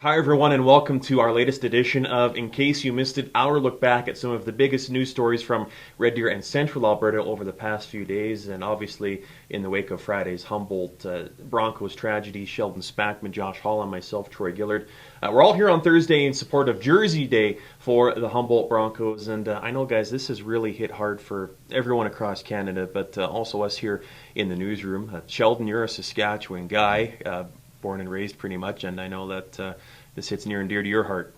Hi everyone and welcome to our latest edition of In Case You Missed It, our look back at some of the biggest news stories from Red Deer and Central Alberta over the past few days, and obviously in the wake of Friday's Humboldt Broncos tragedy. Sheldon Spackman, Josh Hall, and myself, Troy Gillard. We're all here on Thursday in support of Jersey Day for the Humboldt Broncos, and I know, guys, this has really hit hard for everyone across Canada, but also us here in the newsroom. Sheldon, you're a Saskatchewan guy, born and raised pretty much, and I know that this hits near and dear to your heart.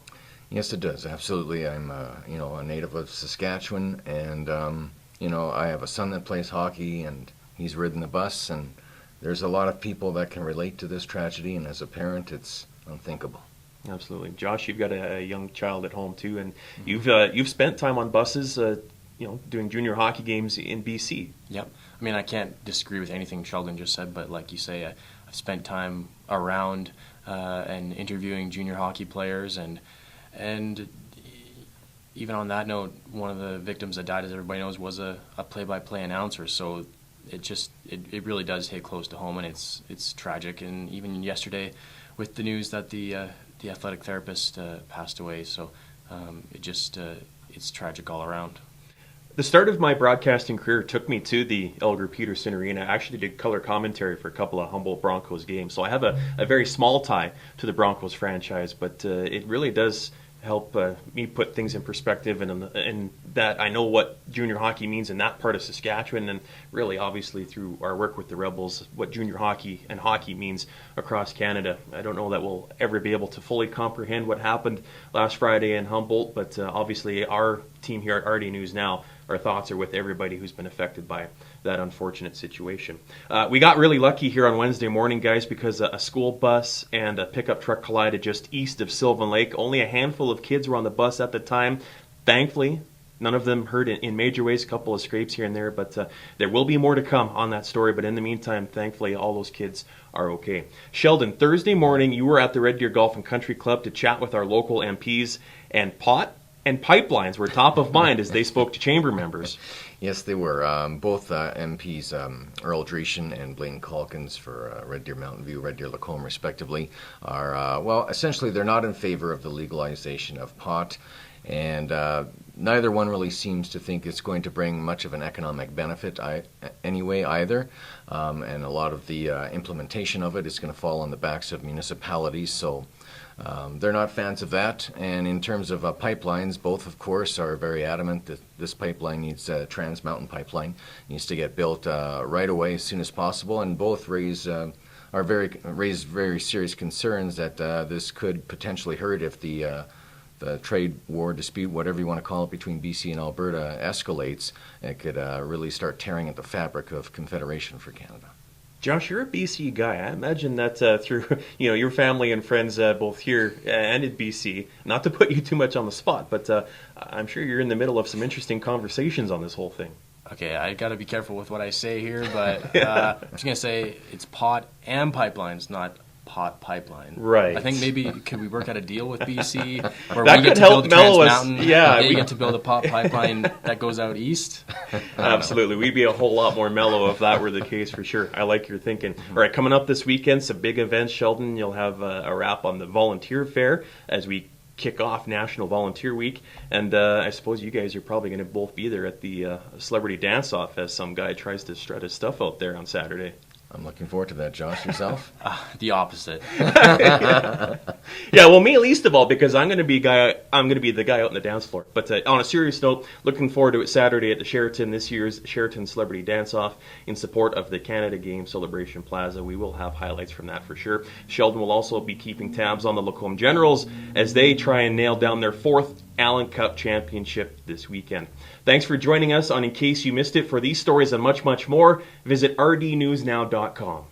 Yes, it does. Absolutely. I'm, a native of Saskatchewan, and I have a son that plays hockey, and he's ridden the bus, and there's a lot of people that can relate to this tragedy, and as a parent, it's unthinkable. Absolutely, Josh. You've got a young child at home too, and you've spent time on buses, doing junior hockey games in BC. Yep. I mean, I can't disagree with anything Sheldon just said, but like you say, I've spent time around and interviewing junior hockey players, and even on that note, one of the victims that died, as everybody knows, was a play-by-play announcer. So it really does hit close to home, and it's tragic. And even yesterday, with the news that the athletic therapist passed away, so it's tragic all around. The start of my broadcasting career took me to the Elgar Peterson Arena. I actually did color commentary for a couple of Humboldt Broncos games, so I have a very small tie to the Broncos franchise, but it really does help me put things in perspective, and that I know what junior hockey means in that part of Saskatchewan, and really obviously through our work with the Rebels, what junior hockey and hockey means across Canada. I don't know that we'll ever be able to fully comprehend what happened last Friday in Humboldt, but obviously our team here at rdnewsNOW, our thoughts are with everybody who's been affected by that unfortunate situation. We got really lucky here on Wednesday morning, guys, because a school bus and a pickup truck collided just east of Sylvan Lake. Only a handful of kids were on the bus at the time. Thankfully, none of them hurt in major ways, a couple of scrapes here and there, but there will be more to come on that story. But in the meantime, thankfully, all those kids are okay. Sheldon, Thursday morning, you were at the Red Deer Golf and Country Club to chat with our local MPs, and pot and pipelines were top of mind as they spoke to chamber members. Yes, they were. Both MPs, Earl Dreeshen and Blaine Calkins for Red Deer Mountain View, Red Deer Lacombe, respectively, are, essentially they're not in favor of the legalization of pot, and neither one really seems to think it's going to bring much of an economic benefit anyway either, and a lot of the implementation of it is going to fall on the backs of municipalities, so they're not fans of that. And in terms of pipelines, both, of course, are very adamant that this pipeline needs Trans Mountain Pipeline needs to get built right away as soon as possible. And both raise very serious concerns that this could potentially hurt if the trade war dispute, whatever you want to call it, between BC and Alberta escalates. It could really start tearing at the fabric of Confederation for Canada. Josh, you're a BC guy. I imagine that through your family and friends both here and in BC, not to put you too much on the spot, but I'm sure you're in the middle of some interesting conversations on this whole thing. Okay, I got to be careful with what I say here, but I'm just going to say it's pot and pipelines, not pot pipeline. Right. I think maybe could we work out a deal with BC where that we get could to help build Trans mellow us. Mountain, Yeah, we get to build a pot pipeline that goes out east? Absolutely. We'd be a whole lot more mellow if that were the case, for sure. I like your thinking. All right, coming up this weekend, some big events, Sheldon. You'll have a wrap on the volunteer fair as we kick off National Volunteer Week, and I suppose you guys are probably going to both be there at the celebrity dance-off as some guy tries to strut his stuff out there on Saturday. I'm looking forward to that. Josh, yourself? The opposite. Yeah, well, me least of all, because I'm going to be the guy out on the dance floor. But on a serious note, looking forward to it Saturday at the Sheraton, this year's Sheraton Celebrity Dance-Off in support of the Canada Game Celebration Plaza. We will have highlights from that for sure. Sheldon will also be keeping tabs on the Lacombe Generals as they try and nail down their 4th Allen Cup championship this weekend. Thanks for joining us on In Case You Missed It. For these stories and much, much more, visit rdnewsnow.com.